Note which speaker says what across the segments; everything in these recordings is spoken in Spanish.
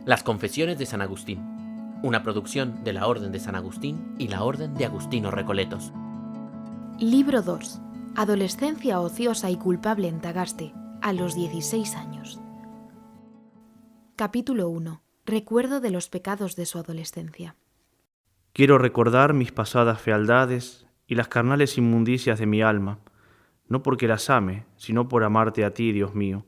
Speaker 1: Las Confesiones de San Agustín, una producción de la Orden de San Agustín y la Orden de Agustinos Recoletos.
Speaker 2: Libro 2. Adolescencia ociosa y culpable en Tagaste, a los 16 años. Capítulo 1. Recuerdo de los pecados de su adolescencia.
Speaker 3: Quiero recordar mis pasadas fealdades y las carnales inmundicias de mi alma, no porque las ame, sino por amarte a ti, Dios mío.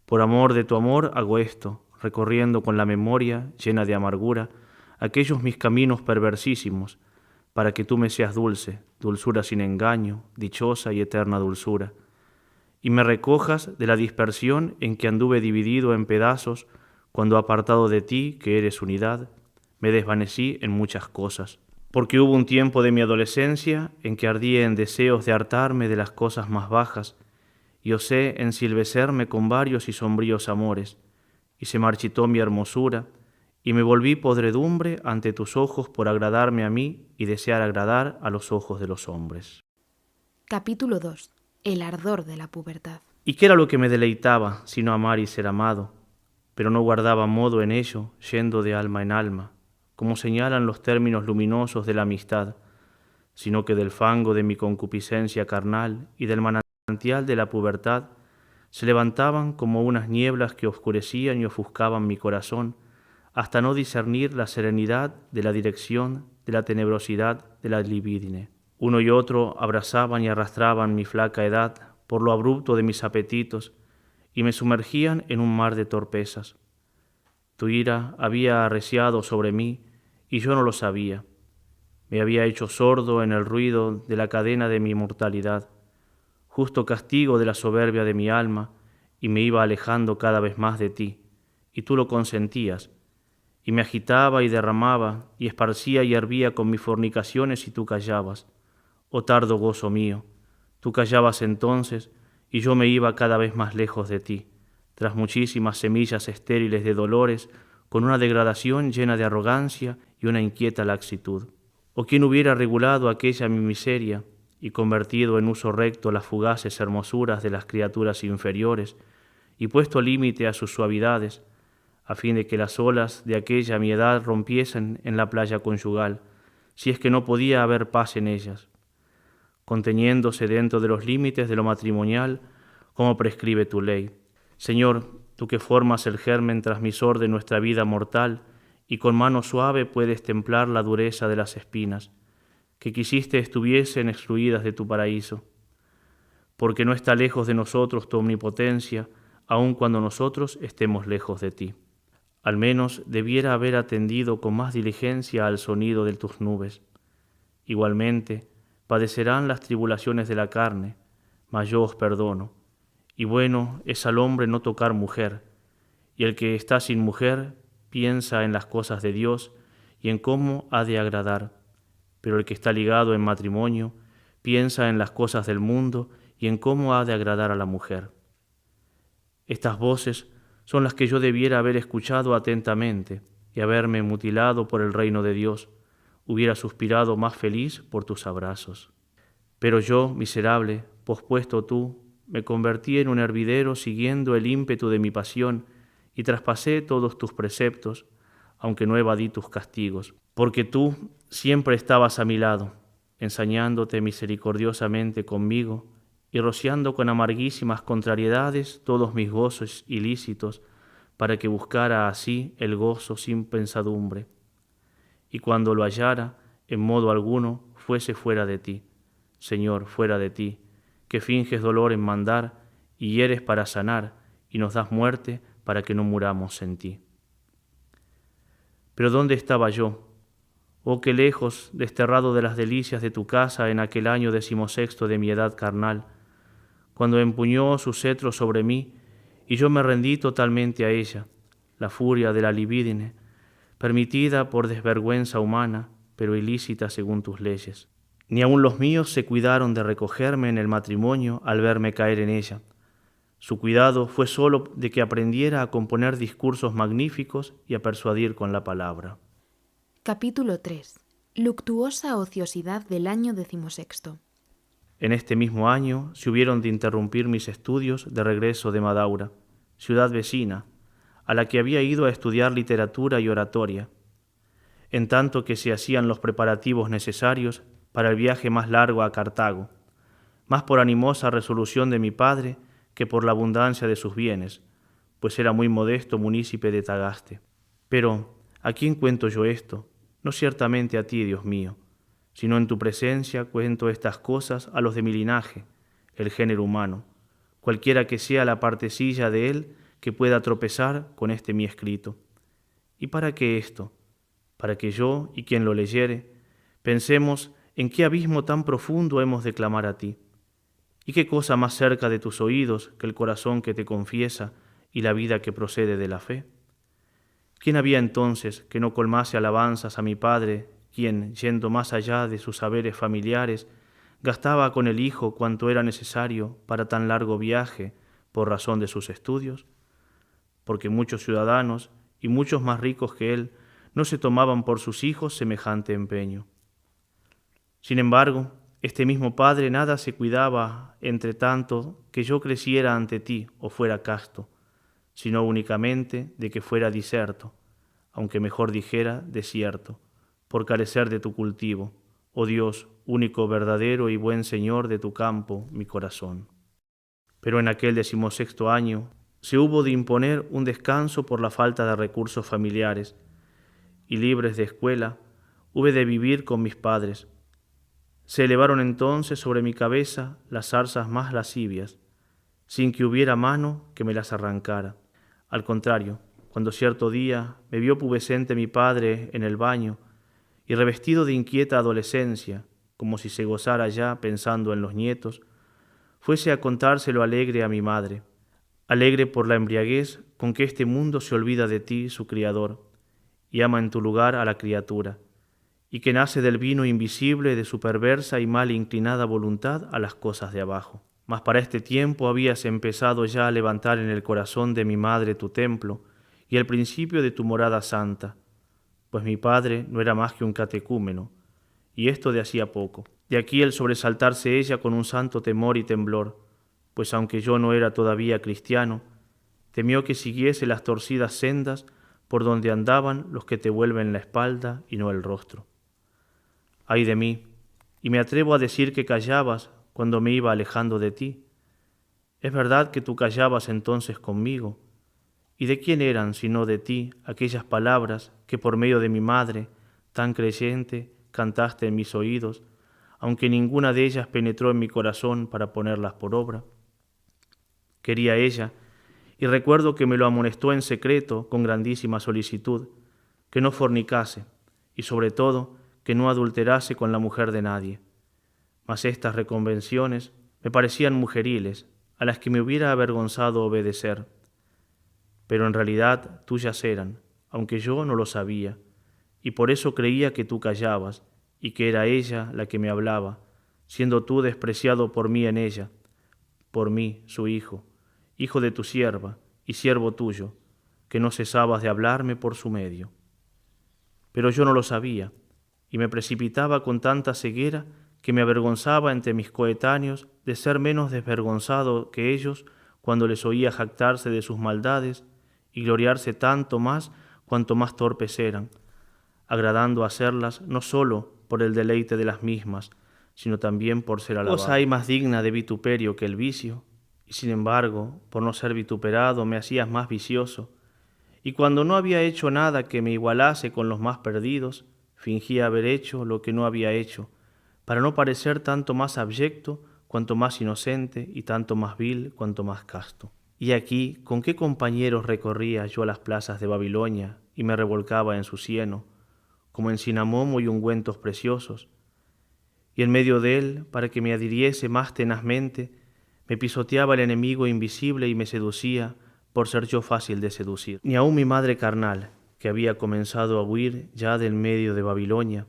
Speaker 3: Por amor de tu amor hago esto, recorriendo con la memoria, llena de amargura, aquellos mis caminos perversísimos, para que tú me seas dulce, dulzura sin engaño, dichosa y eterna dulzura, y me recojas de la dispersión en que anduve dividido en pedazos, cuando apartado de ti, que eres unidad, me desvanecí en muchas cosas. Porque hubo un tiempo de mi adolescencia en que ardía en deseos de hartarme de las cosas más bajas, y osé ensilvecerme con varios y sombríos amores, y se marchitó mi hermosura, y me volví podredumbre ante tus ojos por agradarme a mí y desear agradar a los ojos de los hombres.
Speaker 2: Capítulo 2. El ardor de la pubertad.
Speaker 3: ¿Y qué era lo que me deleitaba, sino amar y ser amado? Pero no guardaba modo en ello, yendo de alma en alma, como señalan los términos luminosos de la amistad, sino que del fango de mi concupiscencia carnal y del manantial de la pubertad se levantaban como unas nieblas que oscurecían y ofuscaban mi corazón, hasta no discernir la serenidad de la dirección de la tenebrosidad de la libidine. Uno y otro abrazaban y arrastraban mi flaca edad por lo abrupto de mis apetitos y me sumergían en un mar de torpezas. Tu ira había arreciado sobre mí y yo no lo sabía. Me había hecho sordo en el ruido de la cadena de mi mortalidad, justo castigo de la soberbia de mi alma, y me iba alejando cada vez más de ti, y tú lo consentías, y me agitaba y derramaba, y esparcía y hervía con mis fornicaciones, y tú callabas. Oh tardo gozo mío, tú callabas entonces, y yo me iba cada vez más lejos de ti, tras muchísimas semillas estériles de dolores, con una degradación llena de arrogancia y una inquieta laxitud. ¿O quién hubiera regulado aquella mi miseria y convertido en uso recto las fugaces hermosuras de las criaturas inferiores y puesto límite a sus suavidades, a fin de que las olas de aquella mi edad rompiesen en la playa conyugal, si es que no podía haber paz en ellas, conteniéndose dentro de los límites de lo matrimonial, como prescribe tu ley? Señor, tú que formas el germen transmisor de nuestra vida mortal, y con mano suave puedes templar la dureza de las espinas, que quisiste estuviesen excluidas de tu paraíso. Porque no está lejos de nosotros tu omnipotencia, aun cuando nosotros estemos lejos de ti. Al menos debiera haber atendido con más diligencia al sonido de tus nubes. Igualmente, padecerán las tribulaciones de la carne, mas yo os perdono. Y bueno es al hombre no tocar mujer, y el que está sin mujer piensa en las cosas de Dios y en cómo ha de agradar, pero el que está ligado en matrimonio piensa en las cosas del mundo y en cómo ha de agradar a la mujer. Estas voces son las que yo debiera haber escuchado atentamente y haberme mutilado por el reino de Dios, hubiera suspirado más feliz por tus abrazos. Pero yo, miserable, pospuesto tú, me convertí en un hervidero siguiendo el ímpetu de mi pasión y traspasé todos tus preceptos, aunque no evadí tus castigos, porque tú siempre estabas a mi lado, ensañándote misericordiosamente conmigo y rociando con amarguísimas contrariedades todos mis gozos ilícitos, para que buscara así el gozo sin pensadumbre. Y cuando lo hallara, en modo alguno fuese fuera de ti, Señor, fuera de ti, que finges dolor en mandar y hieres para sanar y nos das muerte para que no muramos en ti. Pero ¿dónde estaba yo? Oh, qué lejos, desterrado de las delicias de tu casa en aquel año 16 de mi edad carnal, cuando empuñó su cetro sobre mí y yo me rendí totalmente a ella, la furia de la libidine, permitida por desvergüenza humana, pero ilícita según tus leyes. Ni aun los míos se cuidaron de recogerme en el matrimonio al verme caer en ella. Su cuidado fue solo de que aprendiera a componer discursos magníficos y a persuadir con la palabra.
Speaker 2: Capítulo 3. Luctuosa ociosidad del año 16.
Speaker 3: En este mismo año se hubieron de interrumpir mis estudios de regreso de Madaura, ciudad vecina, a la que había ido a estudiar literatura y oratoria, en tanto que se hacían los preparativos necesarios para el viaje más largo a Cartago, más por animosa resolución de mi padre que por la abundancia de sus bienes, pues era muy modesto munícipe de Tagaste. Pero, ¿a quién cuento yo esto? No ciertamente a ti, Dios mío, sino en tu presencia cuento estas cosas a los de mi linaje, el género humano, cualquiera que sea la partecilla de él que pueda tropezar con este mi escrito. ¿Y para qué esto? Para que yo y quien lo leyere pensemos en qué abismo tan profundo hemos de clamar a ti, y qué cosa más cerca de tus oídos que el corazón que te confiesa y la vida que procede de la fe. ¿Quién había entonces que no colmase alabanzas a mi Padre, quien, yendo más allá de sus saberes familiares, gastaba con el Hijo cuanto era necesario para tan largo viaje por razón de sus estudios? Porque muchos ciudadanos, y muchos más ricos que él, no se tomaban por sus hijos semejante empeño. Sin embargo, este mismo Padre nada se cuidaba, entre tanto, que yo creciera ante ti o fuera casto, sino únicamente de que fuera diserto, aunque mejor dijera desierto, por carecer de tu cultivo, oh Dios, único verdadero y buen Señor de tu campo, mi corazón. Pero en aquel 16º año se hubo de imponer un descanso por la falta de recursos familiares, y libres de escuela, hube de vivir con mis padres. Se elevaron entonces sobre mi cabeza las zarzas más lascivias, sin que hubiera mano que me las arrancara. Al contrario, cuando cierto día me vio pubescente mi padre en el baño y revestido de inquieta adolescencia, como si se gozara ya pensando en los nietos, fuese a contárselo alegre a mi madre, alegre por la embriaguez con que este mundo se olvida de ti, su Criador, y ama en tu lugar a la criatura, y que nace del vino invisible de su perversa y mal inclinada voluntad a las cosas de abajo. Mas para este tiempo habías empezado ya a levantar en el corazón de mi madre tu templo y el principio de tu morada santa, pues mi padre no era más que un catecúmeno, y esto de hacía poco. De aquí el sobresaltarse ella con un santo temor y temblor, pues aunque yo no era todavía cristiano, temió que siguiese las torcidas sendas por donde andaban los que te vuelven la espalda y no el rostro. Ay de mí, y me atrevo a decir que callabas cuando me iba alejando de ti. Es verdad que tú callabas entonces conmigo. ¿Y de quién eran sino de ti aquellas palabras que por medio de mi madre, tan creyente, cantaste en mis oídos, aunque ninguna de ellas penetró en mi corazón para ponerlas por obra? Quería ella, y recuerdo que me lo amonestó en secreto con grandísima solicitud, que no fornicase, y sobre todo que no adulterase con la mujer de nadie. Mas estas reconvenciones me parecían mujeriles, a las que me hubiera avergonzado obedecer. Pero en realidad tuyas eran, aunque yo no lo sabía, y por eso creía que tú callabas, y que era ella la que me hablaba, siendo tú despreciado por mí en ella, por mí, su hijo, hijo de tu sierva y siervo tuyo, que no cesabas de hablarme por su medio. Pero yo no lo sabía, y me precipitaba con tanta ceguera que me avergonzaba entre mis coetáneos de ser menos desvergonzado que ellos cuando les oía jactarse de sus maldades y gloriarse tanto más cuanto más torpes eran, agradando hacerlas no sólo por el deleite de las mismas, sino también por ser alabadas. Cosa hay más digna de vituperio que el vicio, y sin embargo, por no ser vituperado me hacías más vicioso, y cuando no había hecho nada que me igualase con los más perdidos, fingía haber hecho lo que no había hecho, para no parecer tanto más abyecto cuanto más inocente y tanto más vil cuanto más casto. Y aquí, ¿con qué compañeros recorría yo las plazas de Babilonia y me revolcaba en su cieno, como en cinamomo y ungüentos preciosos? Y en medio de él, para que me adhiriese más tenazmente, me pisoteaba el enemigo invisible y me seducía por ser yo fácil de seducir. Ni aun mi madre carnal, que había comenzado a huir ya del medio de Babilonia,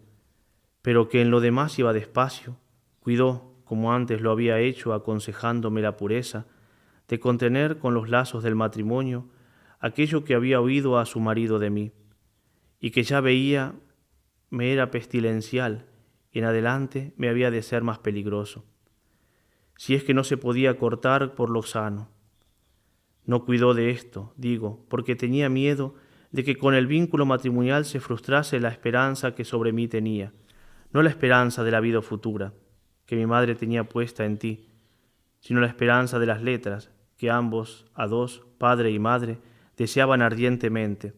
Speaker 3: pero que en lo demás iba despacio, cuidó, como antes lo había hecho aconsejándome la pureza, de contener con los lazos del matrimonio aquello que había oído a su marido de mí, y que ya veía me era pestilencial, y en adelante me había de ser más peligroso, si es que no se podía cortar por lo sano. No cuidó de esto, digo, porque tenía miedo de que con el vínculo matrimonial se frustrase la esperanza que sobre mí tenía, no la esperanza de la vida futura, que mi madre tenía puesta en ti, sino la esperanza de las letras, que ambos, a dos, padre y madre, deseaban ardientemente.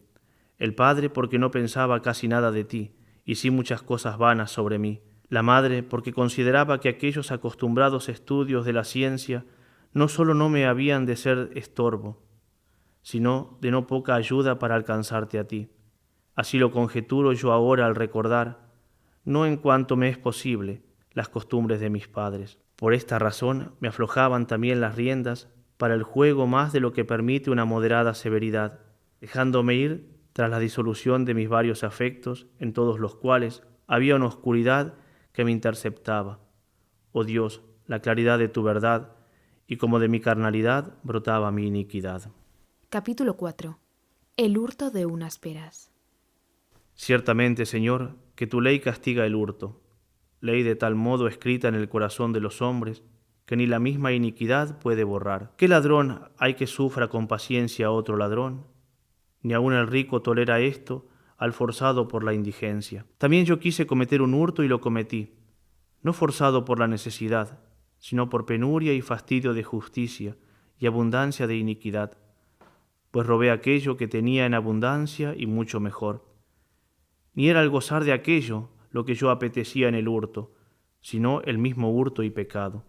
Speaker 3: El padre porque no pensaba casi nada de ti, y sí muchas cosas vanas sobre mí. La madre porque consideraba que aquellos acostumbrados estudios de la ciencia no sólo no me habían de ser estorbo, sino de no poca ayuda para alcanzarte a ti. Así lo conjeturo yo ahora al recordar, no en cuanto me es posible, las costumbres de mis padres. Por esta razón me aflojaban también las riendas para el juego más de lo que permite una moderada severidad, dejándome ir tras la disolución de mis varios afectos, en todos los cuales había una oscuridad que me interceptaba. Oh Dios, la claridad de tu verdad, y como de mi carnalidad brotaba mi iniquidad.
Speaker 2: Capítulo 4. El hurto de unas peras.
Speaker 3: Ciertamente, Señor, que tu ley castiga el hurto, ley de tal modo escrita en el corazón de los hombres, que ni la misma iniquidad puede borrar. ¿Qué ladrón hay que sufra con paciencia a otro ladrón? Ni aun el rico tolera esto al forzado por la indigencia. También yo quise cometer un hurto y lo cometí, no forzado por la necesidad, sino por penuria y fastidio de justicia y abundancia de iniquidad, pues robé aquello que tenía en abundancia y mucho mejor. Ni era el gozar de aquello lo que yo apetecía en el hurto, sino el mismo hurto y pecado.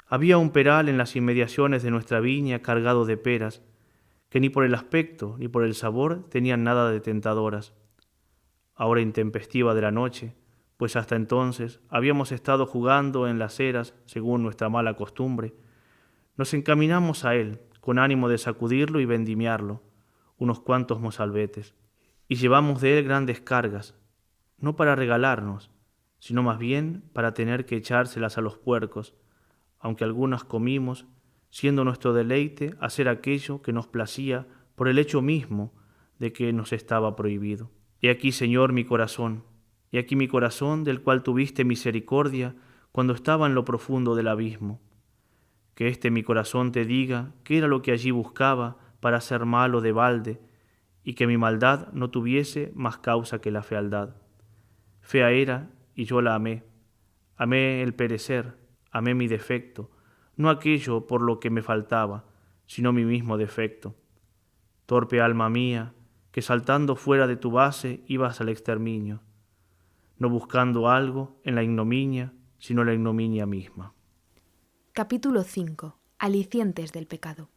Speaker 3: Había un peral en las inmediaciones de nuestra viña cargado de peras, que ni por el aspecto ni por el sabor tenían nada de tentadoras. A hora intempestiva de la noche, pues hasta entonces habíamos estado jugando en las eras según nuestra mala costumbre, nos encaminamos a él con ánimo de sacudirlo y vendimiarlo, unos cuantos mozalbetes, y llevamos de él grandes cargas, no para regalarnos, sino más bien para tener que echárselas a los puercos, aunque algunas comimos, siendo nuestro deleite hacer aquello que nos placía por el hecho mismo de que nos estaba prohibido. He aquí, Señor, mi corazón, he aquí mi corazón del cual tuviste misericordia cuando estaba en lo profundo del abismo. Que este mi corazón te diga qué era lo que allí buscaba para ser malo de balde, y que mi maldad no tuviese más causa que la fealdad. Fea era, y yo la amé. Amé el perecer, amé mi defecto, no aquello por lo que me faltaba, sino mi mismo defecto. Torpe alma mía, que saltando fuera de tu base ibas al exterminio, no buscando algo en la ignominia, sino la ignominia misma.
Speaker 2: Capítulo 5. Alicientes del pecado.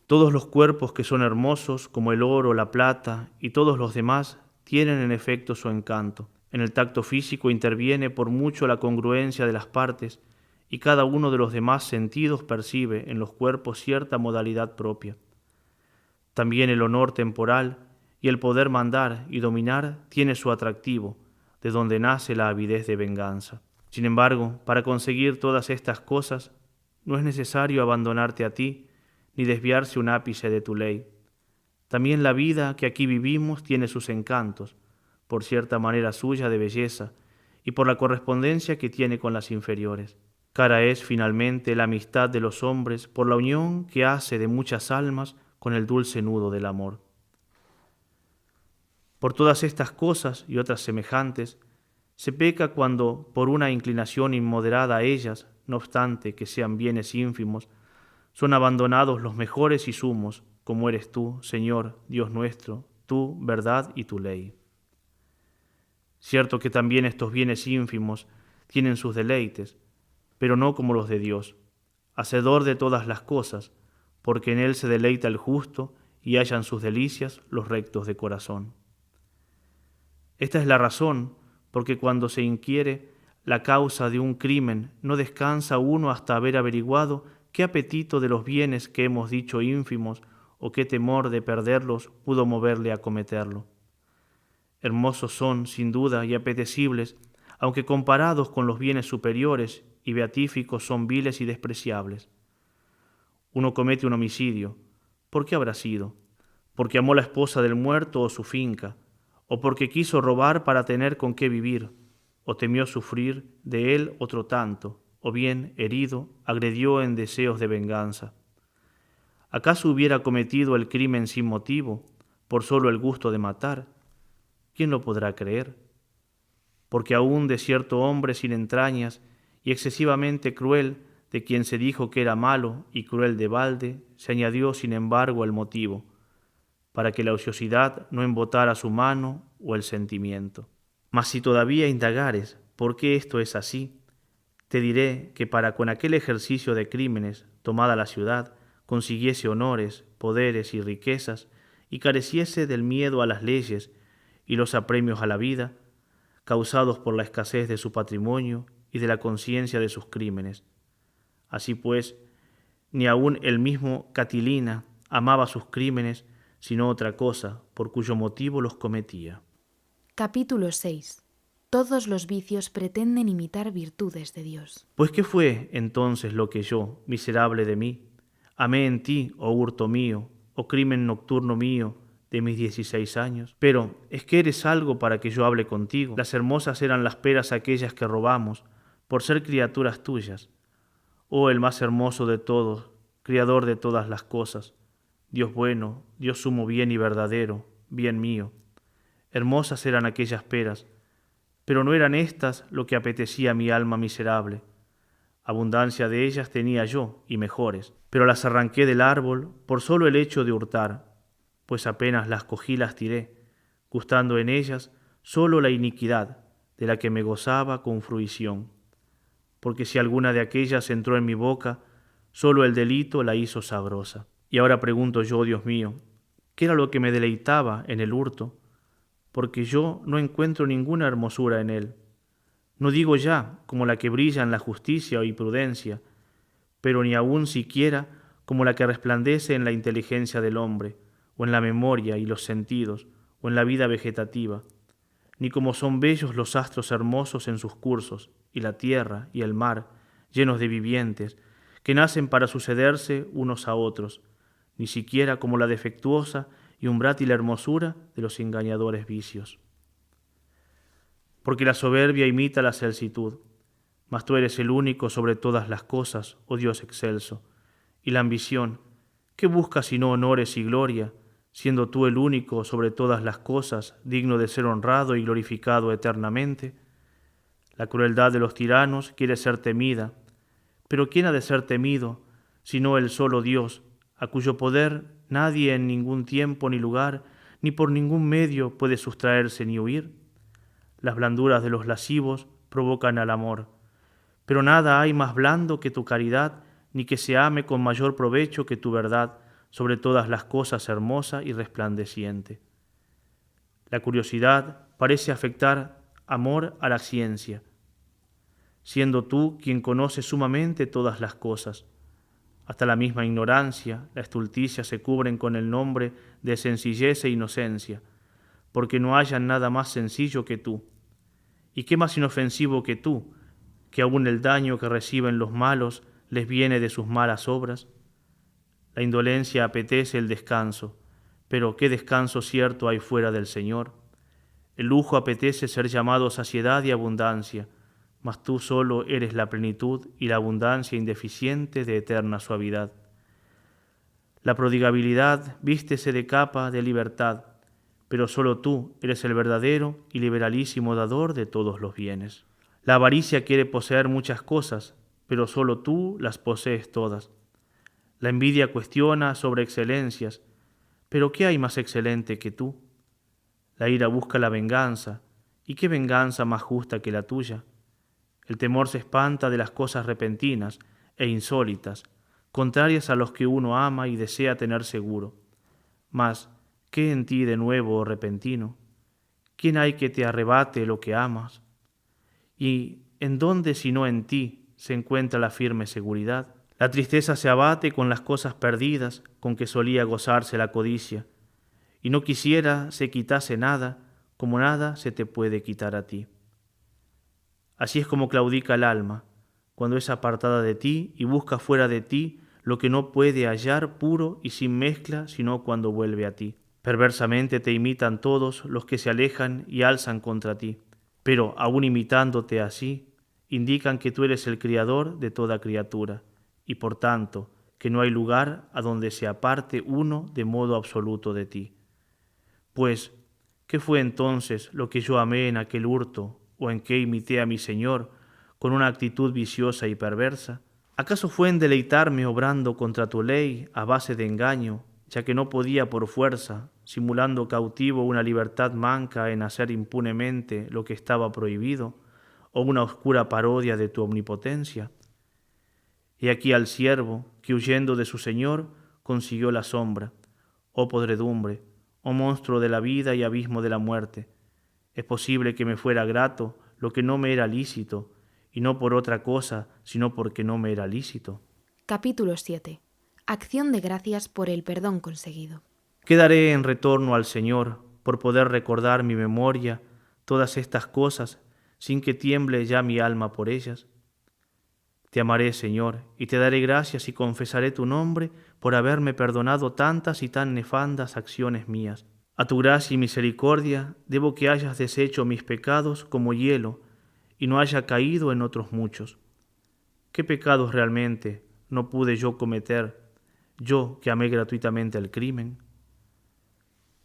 Speaker 3: Todos los cuerpos que son hermosos, como el oro, la plata y todos los demás, tienen en efecto su encanto. En el tacto físico interviene por mucho la congruencia de las partes, y cada uno de los demás sentidos percibe en los cuerpos cierta modalidad propia. También el honor temporal y el poder mandar y dominar tiene su atractivo, de donde nace la avidez de venganza. Sin embargo, para conseguir todas estas cosas, no es necesario abandonarte a ti, ni desviarse un ápice de tu ley. También la vida que aquí vivimos tiene sus encantos, por cierta manera suya de belleza, y por la correspondencia que tiene con las inferiores. Cara es, finalmente, la amistad de los hombres por la unión que hace de muchas almas con el dulce nudo del amor. Por todas estas cosas y otras semejantes, se peca cuando, por una inclinación inmoderada a ellas, no obstante que sean bienes ínfimos, son abandonados los mejores y sumos, como eres tú, Señor, Dios nuestro, tu verdad y tu ley. Cierto que también estos bienes ínfimos tienen sus deleites, pero no como los de Dios, hacedor de todas las cosas, porque en Él se deleita el justo y hallan sus delicias los rectos de corazón. Esta es la razón, porque cuando se inquiere la causa de un crimen, no descansa uno hasta haber averiguado qué apetito de los bienes que hemos dicho ínfimos o qué temor de perderlos pudo moverle a cometerlo. Hermosos son, sin duda, y apetecibles, aunque comparados con los bienes superiores y beatíficos son viles y despreciables. Uno comete un homicidio. ¿Por qué habrá sido? ¿Porque amó la esposa del muerto o su finca? ¿O porque quiso robar para tener con qué vivir? ¿O temió sufrir de él otro tanto? ¿O bien, herido, agredió en deseos de venganza? ¿Acaso hubiera cometido el crimen sin motivo, por solo el gusto de matar? ¿Quién lo podrá creer? Porque aún de cierto hombre sin entrañas y excesivamente cruel, de quien se dijo que era malo y cruel de balde, se añadió sin embargo el motivo, para que la ociosidad no embotara su mano o el sentimiento. Mas si todavía indagares por qué esto es así, te diré que para con aquel ejercicio de crímenes, tomada la ciudad, consiguiese honores, poderes y riquezas, y careciese del miedo a las leyes y los apremios a la vida, causados por la escasez de su patrimonio y de la conciencia de sus crímenes. Así pues, ni aun el mismo Catilina amaba sus crímenes, sino otra cosa, por cuyo motivo los cometía.
Speaker 2: Capítulo 6. Todos los vicios pretenden imitar virtudes de Dios.
Speaker 3: Pues ¿qué fue entonces lo que yo, miserable de mí, amé en ti, oh hurto mío, oh crimen nocturno mío, de mis 16 años? Pero es que eres algo para que yo hable contigo. Las hermosas eran las peras aquellas que robamos, por ser criaturas tuyas. Oh, el más hermoso de todos, criador de todas las cosas, Dios bueno, Dios sumo bien y verdadero, bien mío. Hermosas eran aquellas peras, pero no eran éstas lo que apetecía mi alma miserable. Abundancia de ellas tenía yo, y mejores, pero las arranqué del árbol por solo el hecho de hurtar, pues apenas las cogí las tiré, gustando en ellas solo la iniquidad, de la que me gozaba con fruición. Porque si alguna de aquellas entró en mi boca, solo el delito la hizo sabrosa. Y ahora pregunto yo, Dios mío, ¿qué era lo que me deleitaba en el hurto? Porque yo no encuentro ninguna hermosura en él. No digo ya como la que brilla en la justicia y prudencia, pero ni aun siquiera como la que resplandece en la inteligencia del hombre, o en la memoria y los sentidos, o en la vida vegetativa, ni como son bellos los astros hermosos en sus cursos, y la tierra y el mar, llenos de vivientes, que nacen para sucederse unos a otros, ni siquiera como la defectuosa y umbrátil hermosura de los engañadores vicios. Porque la soberbia imita la celsitud, mas tú eres el único sobre todas las cosas, oh Dios excelso, y la ambición, ¿qué busca sino honores y gloria, siendo tú el único sobre todas las cosas, digno de ser honrado y glorificado eternamente? La crueldad de los tiranos quiere ser temida, pero ¿quién ha de ser temido, sino el solo Dios, a cuyo poder nadie en ningún tiempo ni lugar, ni por ningún medio puede sustraerse ni huir? Las blanduras de los lascivos provocan al amor, pero nada hay más blando que tu caridad, ni que se ame con mayor provecho que tu verdad, sobre todas las cosas hermosa y resplandeciente. La curiosidad parece afectar amor a la ciencia, siendo tú quien conoce sumamente todas las cosas. Hasta la misma ignorancia, la estulticia se cubren con el nombre de sencillez e inocencia, porque no hayan nada más sencillo que tú. ¿Y qué más inofensivo que tú, que aun el daño que reciben los malos les viene de sus malas obras? La indolencia apetece el descanso, pero ¿qué descanso cierto hay fuera del Señor? El lujo apetece ser llamado saciedad y abundancia, mas tú solo eres la plenitud y la abundancia indeficiente de eterna suavidad. La prodigabilidad vístese de capa de libertad, pero solo tú eres el verdadero y liberalísimo dador de todos los bienes. La avaricia quiere poseer muchas cosas, pero solo tú las posees todas. La envidia cuestiona sobre excelencias, pero ¿qué hay más excelente que tú? La ira busca la venganza, ¿y qué venganza más justa que la tuya? El temor se espanta de las cosas repentinas e insólitas, contrarias a los que uno ama y desea tener seguro. Mas, ¿qué en ti de nuevo o repentino? ¿Quién hay que te arrebate lo que amas? ¿Y en dónde sino en ti se encuentra la firme seguridad? La tristeza se abate con las cosas perdidas con que solía gozarse la codicia, y no quisiera se quitase nada, como nada se te puede quitar a ti. Así es como claudica el alma, cuando es apartada de ti y busca fuera de ti lo que no puede hallar puro y sin mezcla, sino cuando vuelve a ti. Perversamente te imitan todos los que se alejan y alzan contra ti, pero aun imitándote así, indican que tú eres el Criador de toda criatura, y por tanto, que no hay lugar a donde se aparte uno de modo absoluto de ti. Pues, ¿qué fue entonces lo que yo amé en aquel hurto, o en qué imité a mi Señor con una actitud viciosa y perversa? ¿Acaso fue en deleitarme obrando contra tu ley a base de engaño, ya que no podía por fuerza, simulando cautivo una libertad manca en hacer impunemente lo que estaba prohibido, o una oscura parodia de tu omnipotencia? He aquí al siervo que huyendo de su Señor consiguió la sombra, oh podredumbre, oh monstruo de la vida y abismo de la muerte. Es posible que me fuera grato lo que no me era lícito, y no por otra cosa, sino porque no me era lícito.
Speaker 2: Capítulo 7. Acción de gracias por el perdón conseguido.
Speaker 3: ¿Qué daré en retorno al Señor por poder recordar mi memoria todas estas cosas sin que tiemble ya mi alma por ellas? Te amaré, Señor, y te daré gracias y confesaré tu nombre por haberme perdonado tantas y tan nefandas acciones mías. A tu gracia y misericordia debo que hayas deshecho mis pecados como hielo y no haya caído en otros muchos. ¿Qué pecados realmente no pude yo cometer, yo que amé gratuitamente el crimen?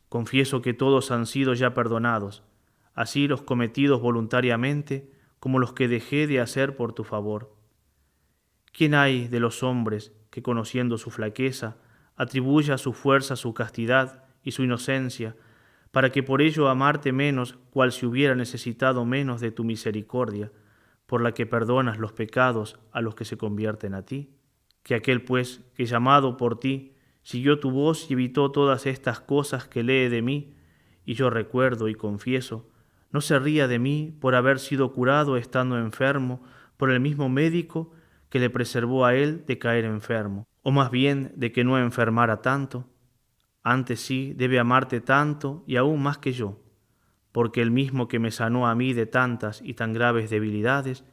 Speaker 3: Confieso que todos han sido ya perdonados, así los cometidos voluntariamente como los que dejé de hacer por tu favor. ¿Quién hay de los hombres que, conociendo su flaqueza, atribuya a su fuerza su castidad y su inocencia, para que por ello amarte menos, cual si hubiera necesitado menos de tu misericordia, por la que perdonas los pecados a los que se convierten a ti? Que aquel, pues, que llamado por ti, siguió tu voz y evitó todas estas cosas que lee de mí, y yo recuerdo y confieso, no se ría de mí por haber sido curado estando enfermo por el mismo médico que le preservó a él de caer enfermo, o más bien de que no enfermara tanto. Antes sí debe amarte tanto y aún más que yo, porque el mismo que me sanó a mí de tantas y tan graves debilidades,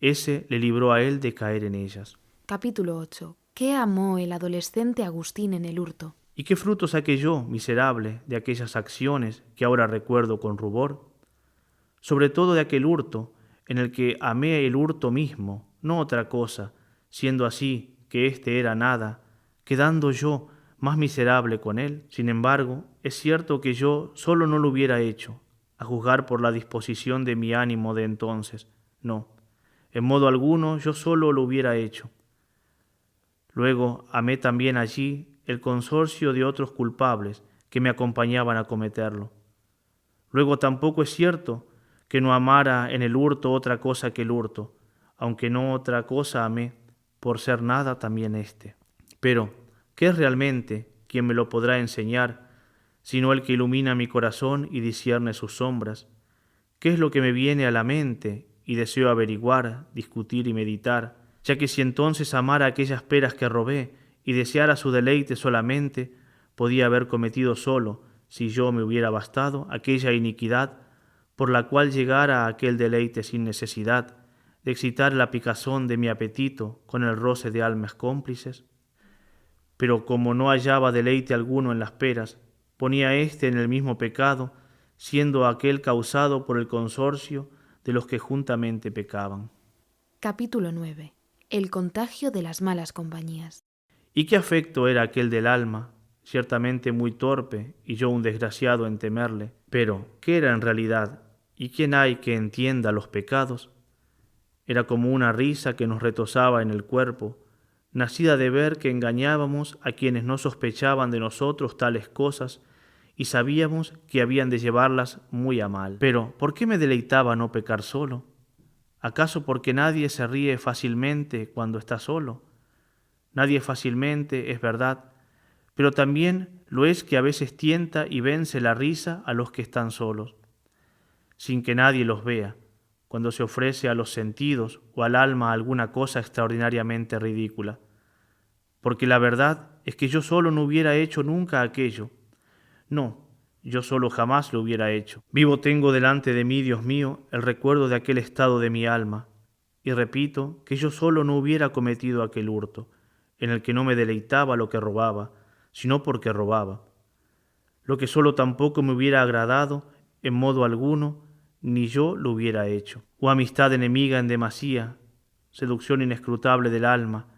Speaker 3: ese le libró a él de caer en ellas.
Speaker 2: Capítulo 8. ¿Qué amó el adolescente Agustín en el hurto?
Speaker 3: ¿Y qué fruto saqué yo, miserable, de aquellas acciones que ahora recuerdo con rubor? Sobre todo de aquel hurto, en el que amé el hurto mismo, no otra cosa, siendo así que éste era nada, quedando yo más miserable con él. Sin embargo, es cierto que yo solo no lo hubiera hecho, a juzgar por la disposición de mi ánimo de entonces. No, en modo alguno yo solo lo hubiera hecho. Luego amé también allí el consorcio de otros culpables que me acompañaban a cometerlo. Luego tampoco es cierto que no amara en el hurto otra cosa que el hurto, aunque no otra cosa amé, por ser nada también éste. Pero, ¿qué es realmente quien me lo podrá enseñar, sino el que ilumina mi corazón y discierne sus sombras? ¿Qué es lo que me viene a la mente y deseo averiguar, discutir y meditar, ya que si entonces amara aquellas peras que robé y deseara su deleite solamente, podía haber cometido solo, si yo me hubiera bastado, aquella iniquidad por la cual llegara a aquel deleite sin necesidad de excitar la picazón de mi apetito con el roce de almas cómplices? Pero como no hallaba deleite alguno en las peras, ponía éste en el mismo pecado, siendo aquel causado por el consorcio de los que juntamente pecaban.
Speaker 2: Capítulo 9. El contagio de las malas compañías.
Speaker 3: ¿Y qué afecto era aquel del alma? Ciertamente muy torpe, y yo un desgraciado en temerle. Pero, ¿qué era en realidad? ¿Y quién hay que entienda los pecados? Era como una risa que nos retozaba en el cuerpo, nacida de ver que engañábamos a quienes no sospechaban de nosotros tales cosas, y sabíamos que habían de llevarlas muy a mal. Pero, ¿por qué me deleitaba no pecar solo? ¿Acaso porque nadie se ríe fácilmente cuando está solo? Nadie fácilmente, es verdad, pero también lo es que a veces tienta y vence la risa a los que están solos, sin que nadie los vea, cuando se ofrece a los sentidos o al alma alguna cosa extraordinariamente ridícula. Porque la verdad es que yo solo no hubiera hecho nunca aquello. No, yo solo jamás lo hubiera hecho. Vivo tengo delante de mí, Dios mío, el recuerdo de aquel estado de mi alma, y repito que yo solo no hubiera cometido aquel hurto, en el que no me deleitaba lo que robaba, sino porque robaba. Lo que solo tampoco me hubiera agradado, en modo alguno, ni yo lo hubiera hecho. Oh amistad enemiga en demasía, seducción inescrutable del alma,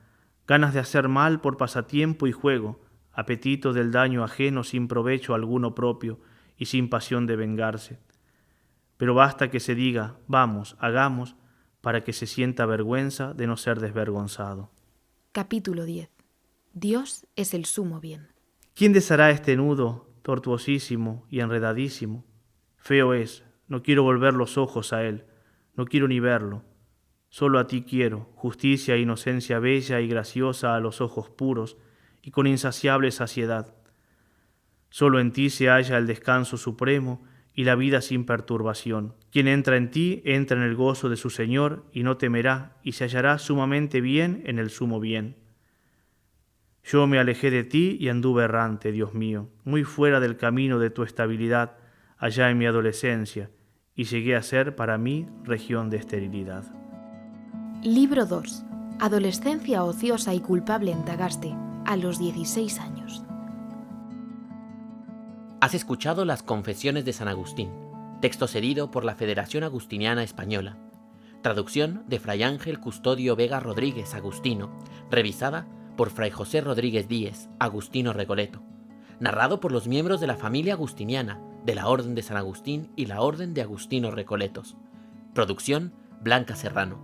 Speaker 3: ganas de hacer mal por pasatiempo y juego, apetito del daño ajeno sin provecho alguno propio y sin pasión de vengarse. Pero basta que se diga, vamos, hagamos, para que se sienta vergüenza de no ser desvergonzado.
Speaker 2: Capítulo 10. Dios es el sumo bien.
Speaker 3: ¿Quién deshará este nudo tortuosísimo y enredadísimo? Feo es, no quiero volver los ojos a él, no quiero ni verlo. Solo a ti quiero, justicia e inocencia bella y graciosa a los ojos puros y con insaciable saciedad. Solo en ti se halla el descanso supremo y la vida sin perturbación. Quien entra en ti, entra en el gozo de su Señor y no temerá y se hallará sumamente bien en el sumo bien. Yo me alejé de ti y anduve errante, Dios mío, muy fuera del camino de tu estabilidad, allá en mi adolescencia, y llegué a ser para mí región de esterilidad.
Speaker 2: Libro 2. Adolescencia ociosa y culpable en Tagaste, a los 16 años.
Speaker 1: Has escuchado las Confesiones de San Agustín, texto cedido por la Federación Agustiniana Española. Traducción de Fray Ángel Custodio Vega Rodríguez Agustino, revisada por Fray José Rodríguez Díez, Agustino Recoleto. Narrado por los miembros de la familia agustiniana, de la Orden de San Agustín y la Orden de Agustinos Recoletos. Producción Blanca Serrano.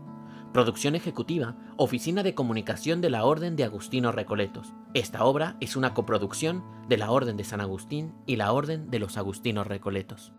Speaker 1: Producción ejecutiva, Oficina de Comunicación de la Orden de Agustinos Recoletos. Esta obra es una coproducción de la Orden de San Agustín y la Orden de los Agustinos Recoletos.